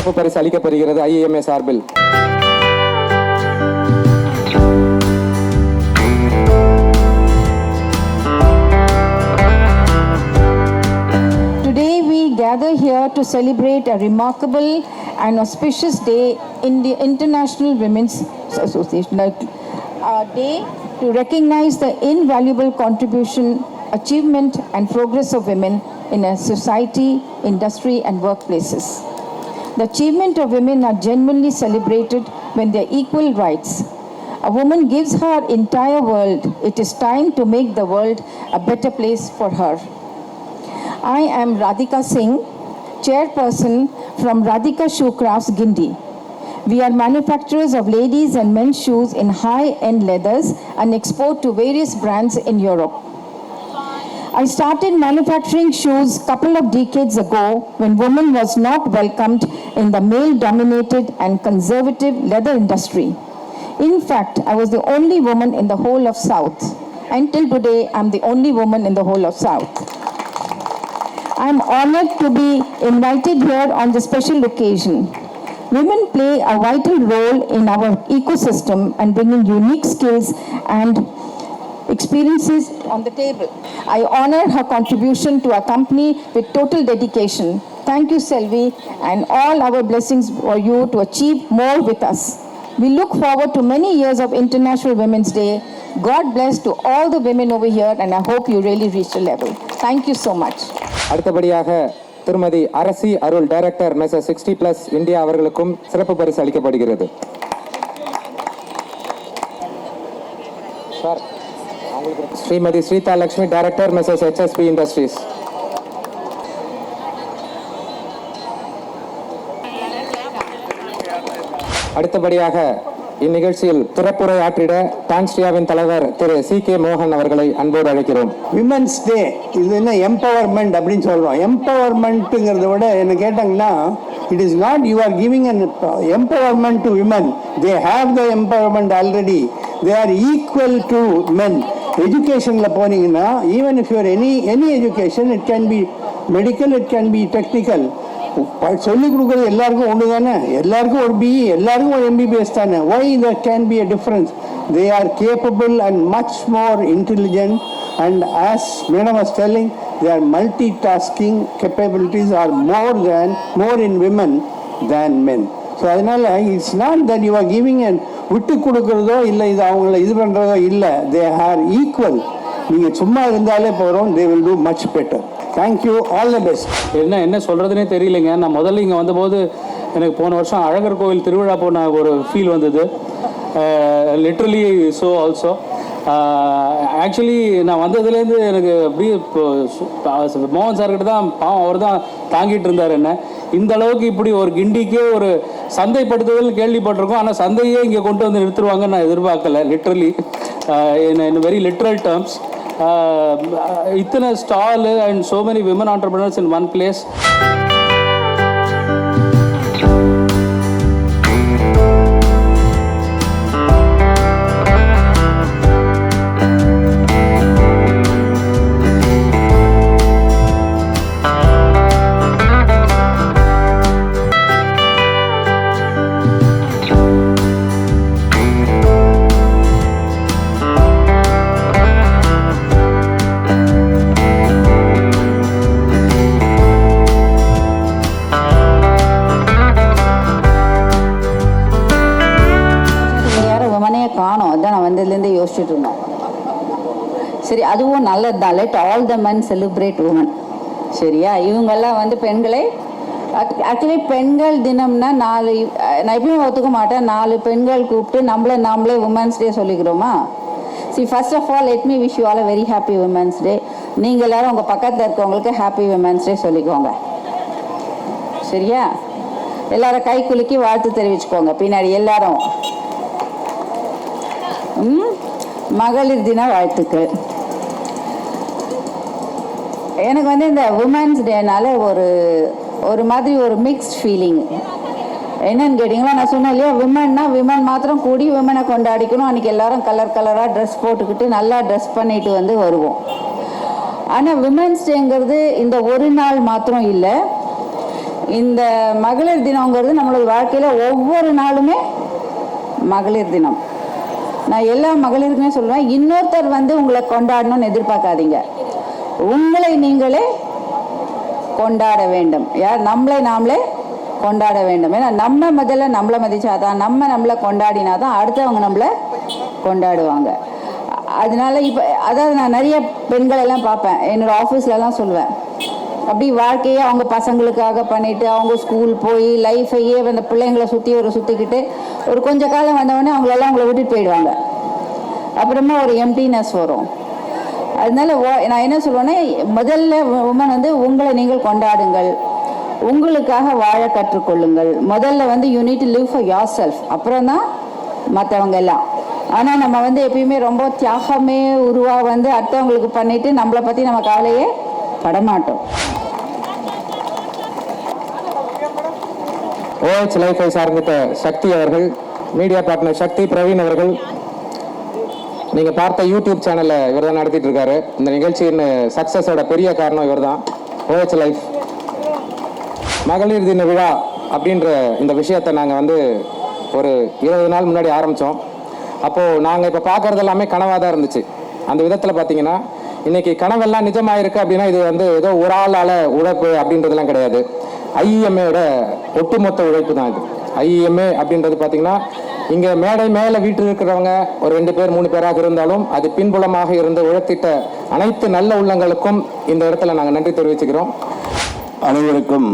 சிறப்பு பரிசு அளிக்கப்படுகிறது IAMA சார்பில். Today we gather here to celebrate a remarkable and auspicious day in the International Women's Association Day to recognize the invaluable contribution, achievement and progress of women in a society, industry and workplaces. The achievement of women are genuinely celebrated when they are equal rights. A woman gives her entire world. It is time to make the world a better place for her. I am Radhika Singh, chairperson from Radhika Shoe Crafts, Gindi. We are manufacturers of ladies and men's shoes in high-end leathers and export to various brands in Europe. I started manufacturing shoes a couple of decades ago when women was not welcomed in the male-dominated and conservative leather industry. In fact, I was the only woman in the whole of South. Until today, I'm the only woman in the whole of South. I'm honored to be invited here on this special occasion. Women play a vital role in our ecosystem and bringing unique skills and experiences on the table. I honor her contribution to our company with total dedication. Thank you, Selvi, and all our blessings for you to achieve more with us. We look forward to many years of International Women's Day. God bless to all the women over here, and I hope you really reach the level. Thank you so much. அடுத்தபடியாக திருமதி Arasi Arul director messrs 60+ India அவர்களுக்கும் சிறப்பு பரிசு அளிக்கப்படுகிறது. Srimathi Sritha Lakshmi director messrs HSP industries. அடுத்தபடியாக இந்நிகழ்ச்சியில் திறப்புரை ஆற்றிட டான்ஸ்ட்ரியாவின் தலைவர் திரு CK மோகன் அவர்களை அன்போடு அழைக்கிறோம். விமன்ஸ் டே இது என்ன எம்பவர்மெண்ட் அப்படின்னு சொல்கிறோம். எம்பவர்மெண்ட்டுங்கிறத விட என்ன கேட்டாங்கன்னா it is not you are giving an empowerment to women. They have the empowerment already. They are equal to men. எஜுகேஷனில் போனீங்கன்னா even if you're any education it can be medical, it can be technical. சொல்லிக் கொடுக்குறது எல்லாருக்கும் ஒன்று தானே. எல்லாருக்கும் ஒரு BE, எல்லாருக்கும் ஒரு MBBS தானே. Why there can be a difference? They are capable and much more intelligent, and as Madam was telling, their multitasking capabilities are more in women than men. So அதனால் it's not that you are giving and விட்டு கொடுக்குறதோ இல்லை இது அவங்கள இது பண்ணுறதோ இல்லை. They are equal. நீங்கள் சும்மா இருந்தாலே போகிறோம். They will do much better. Thank you, all the best. என்ன சொல்கிறதுனே தெரியலைங்க. நான் முதல்ல இங்கே வந்தபோது எனக்கு போன வருஷம் அழகர் கோவில் திருவிழா போன ஒரு ஃபீல் வந்தது. லிட்ரலி ஸோ ஆல்சோ ஆக்சுவலி நான் வந்ததுலேருந்து எனக்கு அப்படி மோகன் சார்கிட்ட தான் பாவம் அவர் தான் தாங்கிட்டு இருந்தார் என்ன. இந்த அளவுக்கு இப்படி ஒரு கிண்டிக்கே ஒரு சந்தைப்படுத்துதல் கேள்விப்பட்டிருக்கோம். ஆனால் சந்தையே இங்கே கொண்டு வந்து நிறுத்துருவாங்கன்னு நான் எதிர்பார்க்கல. Literally in very literal terms. இத்தனை stall and so many women entrepreneurs in one place. யோசிச்சுட்டு இருந்தோம். சரி, அதுவும் நல்லதுதான். Let all the men celebrate women. சரியா? இவங்கெல்லாம் வந்து பெண்களை ஆக்சுவலி பெண்கள் தினம்னா நான் எப்பயும் ஒத்துக்க மாட்டேன். 4 பெண்கள் கூப்பிட்டு நாமளே உமன்ஸ் டே சொல்லிக்கிறோமா? சி, first of all let me wish you all a very happy women's day. நீங்கள் எல்லாரும் உங்கள் பக்கத்தில் இருக்கவங்களுக்கு ஹாப்பி உமன்ஸ் டே சொல்லிக்கோங்க. சரியா? எல்லாரும் கை குலுக்கி வாழ்த்து தெரிவிச்சுக்கோங்க பின்னாடி எல்லாரும். மகளிர் தின வாழ்த்துக்கள். எனக்கு வந்து இந்த உமன்ஸ் டேனால ஒரு மாதிரி ஒரு மிக்ஸ்ட் ஃபீலிங். என்னன்னு கேட்டிங்களா, நான் சொன்னேன் இல்லையா, விமன் மாத்திரம் கூடி விமனை கொண்டாடிக்கணும். அன்றைக்கி எல்லாரும் கலராக ட்ரெஸ் போட்டுக்கிட்டு நல்லா ட்ரெஸ் பண்ணிட்டு வந்து வருவோம். ஆனால் விமன்ஸ் டேங்கிறது இந்த ஒரு நாள் மாத்திரம் இல்லை. இந்த மகளிர் தினங்கிறது நம்மளோட வாழ்க்கையில் ஒவ்வொரு நாளுமே மகளிர் தினம். நான் எல்லா மகளிருக்குமே சொல்லுவேன், இன்னொருத்தர் வந்து உங்களை கொண்டாடணும்னு எதிர்பார்க்காதீங்க. உங்களை நீங்களே கொண்டாட வேண்டும். யார்? நாமளே கொண்டாட வேண்டும். ஏன்னா நம்ம முதல்ல நம்மளை மதிச்சாதான், நம்மளை கொண்டாடினா தான் அடுத்தவங்க நம்மளை கொண்டாடுவாங்க. அதனால இப்போ அதாவது நான் நிறைய பெண்கள் எல்லாம் பார்ப்பேன், என்னோடய ஆஃபீஸ்லலாம் சொல்லுவேன், அப்படி வாழ்க்கையே அவங்க பசங்களுக்காக பண்ணிவிட்டு அவங்க ஸ்கூல் போய் லைஃபையே அந்த பிள்ளைங்களை சுற்றிக்கிட்டு ஒரு கொஞ்ச காலம் வந்தவொடனே அவங்களெல்லாம் விட்டுட்டு போயிடுவாங்க. அப்புறமா ஒரு எம்டினஸ் வரும். அதனால நான் என்ன சொல்லுவேன்னா, முதல்ல உமன் வந்து உங்களை நீங்கள் கொண்டாடுங்கள், உங்களுக்காக வாழ கற்றுக்கொள்ளுங்கள். முதல்ல வந்து you need to live for your self, அப்புறம் தான் மற்றவங்க எல்லாம். ஆனால் நம்ம வந்து எப்பயுமே ரொம்ப தியாகமே வந்து அடுத்தவங்களுக்கு பண்ணிட்டு நம்மளை பற்றி நம்ம கவலையே படமாட்டோம். OH லைஃபை சார்ந்த சக்தி அவர்கள், மீடியா பார்ட்னர் சக்தி பிரவீன் அவர்கள், நீங்கள் பார்த்த யூடியூப் சேனலை இவர் தான் நடத்திட்டு இருக்காரு. இந்த நிகழ்ச்சியின் சக்ஸஸோட பெரிய காரணம் இவர் தான். OH லைஃப் மகளிர் தின விழா அப்படின்ற இந்த விஷயத்தை நாங்கள் வந்து ஒரு 20 நாள் முன்னாடி ஆரம்பித்தோம். அப்போது நாங்கள் இப்போ பார்க்குறது எல்லாமே கனவாக தான் இருந்துச்சு. அந்த விதத்தில் பார்த்தீங்கன்னா இன்றைக்கி கனவெல்லாம் நிஜமாயிருக்கு அப்படின்னா இது வந்து ஏதோ ஒரு ஆளால் உழைப்பு அப்படின்றதுலாம் கிடையாது. IEMAவோட ஒட்டுமொத்த உழைப்பு தான் இது. IEMA அப்படின்றது பார்த்தீங்கன்னா இங்கே மேடை மேலே வீட்டில் இருக்கிறவங்க ஒரு 2 பேர் 3 பேராக இருந்தாலும் அது பின்புலமாக இருந்து உழைத்திட்ட அனைத்து நல்ல உள்ளங்களுக்கும் இந்த இடத்துல நாங்கள் நன்றி தெரிவிச்சுக்கிறோம். அனைவருக்கும்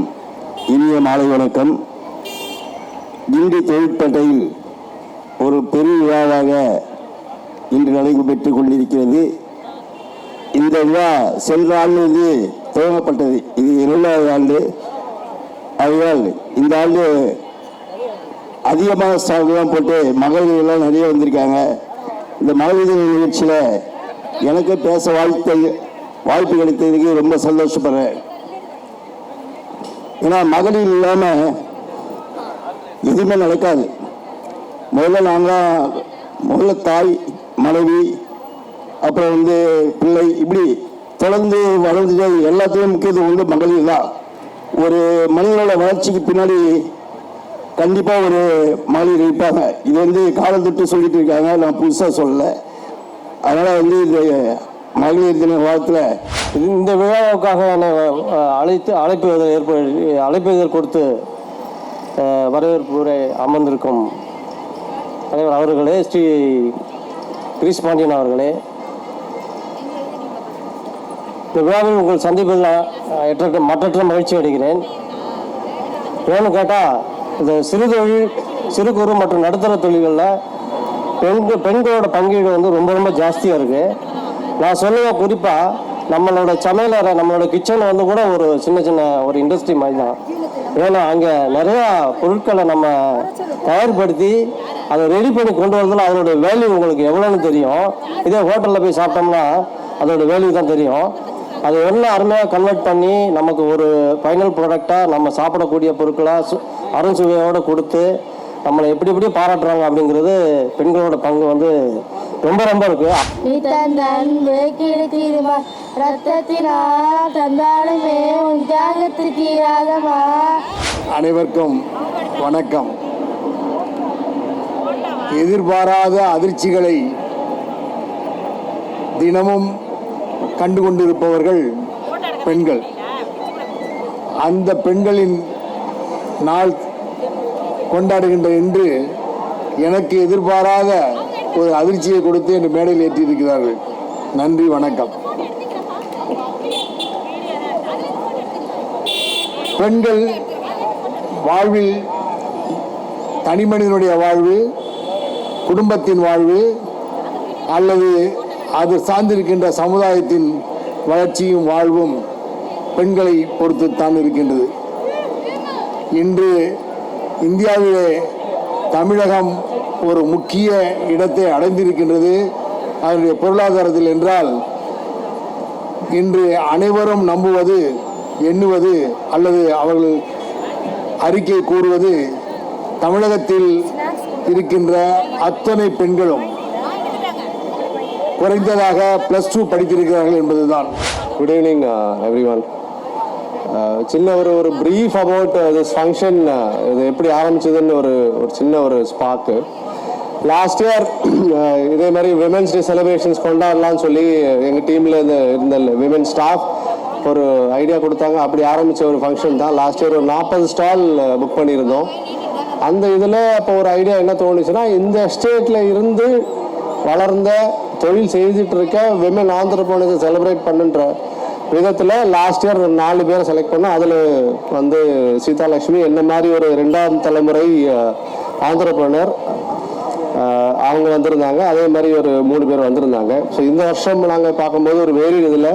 இனிய மாலை வணக்கம். கிண்டி தொழிற்பேட்டையில் ஒரு பெரிய விழாவாக இன்று நடைபெற்றுக் கொண்டிருக்கிறது. இந்த விழா சென்ற ஆண்டு துவங்கப்பட்டது. இது 2வது ஆண்டு. ஆகையால் இந்த ஆண்டு அதிகமாக ஸ்டால்லாம் போட்டு மகளிரெல்லாம் நிறைய வந்திருக்காங்க. இந்த மகளிர் நிகழ்ச்சியில் எனக்கு பேச வாய்ப்பு கிடைத்ததுக்கு ரொம்ப சந்தோஷப்படுறேன். ஏன்னா மகளிர் இல்லாமல் எதுவுமே நடக்காது. முதல்ல தாய், மனைவி, அப்புறம் வந்து பிள்ளை, இப்படி தொடர்ந்து வளர்ந்துட்டு எல்லாத்துலேயும் முக்கியத்துவம் வந்து மகளிர் தான். ஒரு மனிதனோட வளர்ச்சிக்கு பின்னாடி கண்டிப்பாக ஒரு மகளிர் இருப்பாங்க. இது வந்து காலத்தொட்டு சொல்லிட்டு இருக்காங்க, நான் புதுசாக சொல்லலை. அதனால் வந்து இந்த மகளிர் தின வாழ்த்தில் இந்த விழாவுக்காக என்னை அழைப்பு கொடுத்து வரவேற்பு உரை அமர்ந்திருக்கும் தலைவர் அவர்களே, ஸ்ரீ கிரீஷ் பாண்டியன் அவர்களே, இந்த விழாவில் உங்கள் சந்திப்பில் மற்றற்ற மகிழ்ச்சி அடைகிறேன். ஏன்னு கேட்டால் இந்த சிறு குறு மற்றும் நடுத்தர தொழில்களில் பெண்களோட பங்கீடு வந்து ரொம்ப ரொம்ப ஜாஸ்தியாக இருக்குது. நான் சொல்லுவேன், குறிப்பாக நம்மளோட சமையலறை, நம்மளோட கிச்சன் வந்து கூட ஒரு சின்ன ஒரு இண்டஸ்ட்ரி மாதிரி தான். ஏன்னா அங்கே நிறையா பொருட்களை நம்ம தயார்படுத்தி அதை ரெடி பண்ணி கொண்டு வரதுல அதோட வேல்யூ உங்களுக்கு எவ்வளோன்னு தெரியும். இதே ஹோட்டலில் போய் சாப்பிட்டோம்னா அதோட வேல்யூ தான் தெரியும். அது எல்லாம் அருமையாக கன்வெர்ட் பண்ணி நமக்கு ஒரு ஃபைனல் ப்ராடக்டாக நம்ம சாப்பிடக்கூடிய பொருட்களாக அருண்சுவையோடு கொடுத்து நம்மளை எப்படி பாராட்டுறாங்க அப்படிங்கிறது பெண்களோட பங்கு வந்து ரொம்ப ரொம்ப இருக்கு. அனைவருக்கும் வணக்கம். எதிர்பாராத அதிர்ச்சிகளை தினமும் கண்டு கொண்டிருப்பவர்கள் பெண்கள். அந்த பெண்களின் நாள் கொண்டாடுகின்ற இன்று எனக்கு எதிர்பாராத ஒரு அதிர்ச்சியை கொடுத்து என்று மேடையில் ஏற்றியிருக்கிறார்கள். நன்றி, வணக்கம். பெண்கள் வாழ்வில், தனி மனிதனுடைய வாழ்வு, குடும்பத்தின் வாழ்வு அல்லது அது சார்ந்திருக்கின்ற சமுதாயத்தின் வளர்ச்சியும் வாழ்வும் பெண்களை பொறுத்துத்தான் இருக்கின்றது. இன்று இந்தியாவிலே தமிழகம் ஒரு முக்கிய இடத்தை அடைந்திருக்கின்றது அதனுடைய பொருளாதாரத்தில் என்றால், இன்று அனைவரும் நம்புவது, எண்ணுவது அல்லது அவர்கள் அறிக்கை கூறுவது தமிழகத்தில் இருக்கின்ற அத்தனை பெண்களும் குறைந்ததாக +2 படித்திருக்கிறார்கள் என்பதுதான். Good evening everyone. சின்ன ஒரு ப்ரீஃப் அபவுட் திஸ் ஃபங்க்ஷன், இது எப்படி ஆரம்பிச்சதுன்னு ஒரு சின்ன ஒரு ஸ்பார்க்கு. லாஸ்ட் இயர் இதே மாதிரி விமென்ஸ் டே செலிப்ரேஷன்ஸ் கொண்டாடலாம்னு சொல்லி எங்கள் டீமில் இருந்த விமென் ஸ்டாஃப் ஒரு ஐடியா கொடுத்தாங்க. அப்படி ஆரம்பித்த ஒரு ஃபங்க்ஷன் தான். லாஸ்ட் இயர் ஒரு 40 ஸ்டால் புக் பண்ணியிருந்தோம். அந்த இதில் அப்போ ஒரு ஐடியா என்ன தோணுச்சுன்னா, இந்த ஸ்டேட்டில் இருந்து வளர்ந்த தொழில் செய்துட்டு இருக்க விமென் ஆந்திரப்ரனர்ஸை செலிப்ரேட் பண்ணுன்ற விதத்தில் லாஸ்ட் இயர் 4 பேரை செலக்ட் பண்ணோம். அதில் வந்து சீதாலட்சுமி என்ன மாதிரி ஒரு 2ஆம் தலைமுறை ஆந்திரப்ரனர் அவங்க வந்திருந்தாங்க. அதே மாதிரி ஒரு 3 பேர் வந்திருந்தாங்க. ஸோ இந்த வருஷம் நாங்கள் பார்க்கும்போது ஒரு வேறு இதில்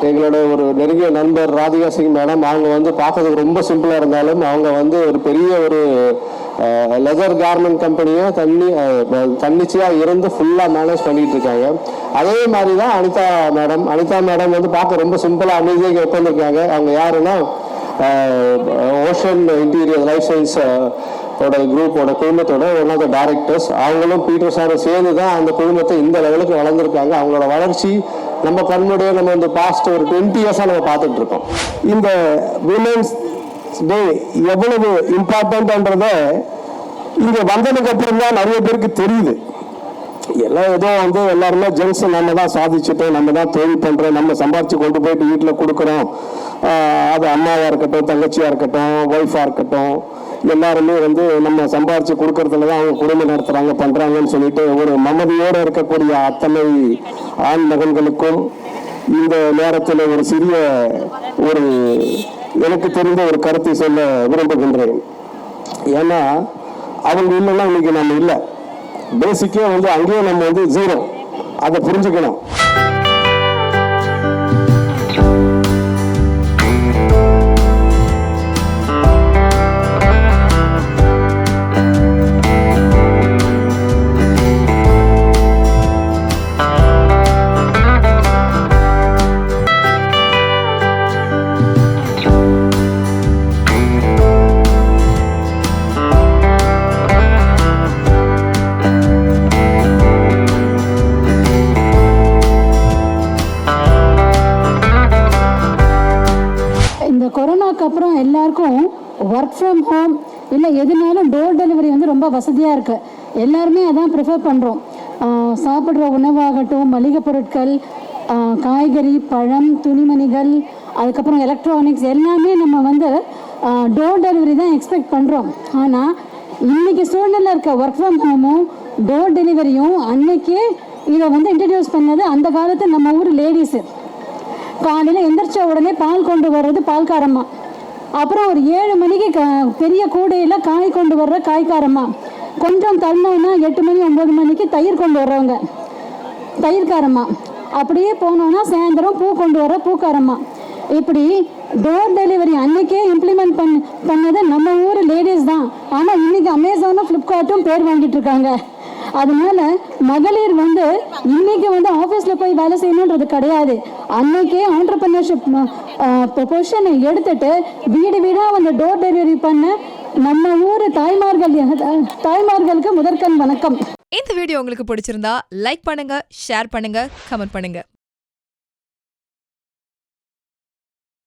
எங்களோட ஒரு நெருங்கிய நண்பர் ராதிகா சிங் மேடம், அவங்க வந்து பார்க்கறதுக்கு ரொம்ப சிம்பிளாக இருந்தாலும் அவங்க வந்து ஒரு பெரிய ஒரு லெதர் கார்மெண்ட் கம்பெனியை தன்னிச்சையாக இருந்து ஃபுல்லாக மேனேஜ் பண்ணிட்டு இருக்காங்க. அதே மாதிரி தான் அனிதா மேடம் வந்து பார்க்க ரொம்ப சிம்பிளாக அமைதியாக உட்காந்துருக்காங்க. அவங்க யாருன்னா ஓஷன் இன்டீரியர் லைஃப் சயின்ஸ் குரூப்போட குழுமத்தோட ஒன் ஆஃப் த டைரக்டர்ஸ். அவங்களும் பீட்டர் சாரும் சேர்ந்து தான் அந்த குழுமத்தை இந்த லெவலுக்கு வளர்ந்துருக்காங்க. அவங்களோட வளர்ச்சி நம்ம கண்ணுடைய நம்ம இந்த பாஸ்ட் ஒரு 20 இயர்ஸாக நம்ம பார்த்துட்டு இருக்கோம். இந்த விமென்ஸ் டே எவ்வளவு இம்பார்ட்டன்ட்ன்றத இங்கே வந்ததுக்கு அப்புறம் தான் நிறைய பேருக்கு தெரியுது. எல்லாம் ஏதோ வந்து எல்லாருமே ஜென்ஸ் நம்ம தான் சாதிச்சுட்டோம், நம்ம தான் தொழில் பண்ணுறோம், நம்ம சம்பாதிச்சு கொண்டு போயிட்டு வீட்டில் கொடுக்குறோம். அது அம்மாவாக இருக்கட்டும், தங்கச்சியாக இருக்கட்டும், ஒய்ஃபாக இருக்கட்டும், எல்லாருமே வந்து நம்ம சம்பாதிச்சு கொடுக்கறதுல தான் அவங்க குடும்பம் நடத்துகிறாங்க பண்ணுறாங்கன்னு சொல்லிட்டு ஒரு மமதியோடு இருக்கக்கூடிய அத்தனை ஆண் மகன்களுக்கும் இந்த நேரத்தில் ஒரு சிறிய ஒரு எனக்கு தெரிந்த ஒரு கருத்தை சொல்ல விரும்புகின்றேன். ஏன்னா அவங்க இல்லைன்னா இன்னைக்கு நம்ம இல்லை. பேசிக்கே வந்து அங்கேயே நம்ம வந்து 0, அதை புரிஞ்சுக்கணும். கொரோனாக்கு அப்புறம் எல்லாருக்கும் ஒர்க் ஃப்ரம் ஹோம் இல்லை எதுனாலும் டோர் டெலிவரி வந்து ரொம்ப வசதியாக இருக்குது. எல்லாருமே அதான் ப்ரிஃபர் பண்ணுறோம். சாப்பிட்ற உணவாகட்டும், மளிகை பொருட்கள், காய்கறி, பழம், துணிமணிகள், அதுக்கப்புறம் எலக்ட்ரானிக்ஸ் எல்லாமே நம்ம வந்து டோர் டெலிவரி தான் எக்ஸ்பெக்ட் பண்ணுறோம். ஆனால் இன்றைக்கி சூழ்நிலை இருக்க ஒர்க் ஃப்ரம் ஹோமும் டோர் டெலிவரியும் அன்னைக்கே இதை வந்து இன்ட்ரடியூஸ் பண்ணது அந்த காலத்து நம்ம ஊர் லேடிஸு. காலையில் எந்திரிச்ச உடனே பால் கொண்டு வர்றது பால்காரம்மா, அப்புறம் ஒரு 7 மணிக்கு பெரிய கூடையில் காய் கொண்டு வர்ற காய்காரம்மா, கொஞ்சம் தள்ளோன்னா 8 மணி 9 மணிக்கு தயிர் கொண்டு வர்றவங்க தயிர்காரம்மா, அப்படியே போனோன்னா சாயந்தரம் பூ கொண்டு வர பூக்காரம்மா. இப்படி டோர் டெலிவரி அன்னைக்கே இம்ப்ளிமெண்ட் பண்ணது நம்ம ஊர் லேடிஸ் தான். ஆனால் இன்னைக்கு அமேசானும் ஃப்ளிப்கார்ட்டும் பேர் வாங்கிட்டு இருக்காங்க. அதனால மகளிர் வந்து இன்னைக்கு வந்து ஆஃபீஸில் போய் வேலை செய்யணுன்றது கிடையாது. அன்னைக்கே ஆண்டர்பிரினர்ஷிப் பொசிஷனை எடுத்துட்டு வீடு வீடாக வந்து டோர் டெலிவரி பண்ண நம்ம ஊர் தாய்மார்களுக்கு முதற்கண் வணக்கம். இந்த வீடியோ உங்களுக்கு பிடிச்சிருந்தா லைக் பண்ணுங்க, ஷேர் பண்ணுங்க, கமெண்ட் பண்ணுங்க.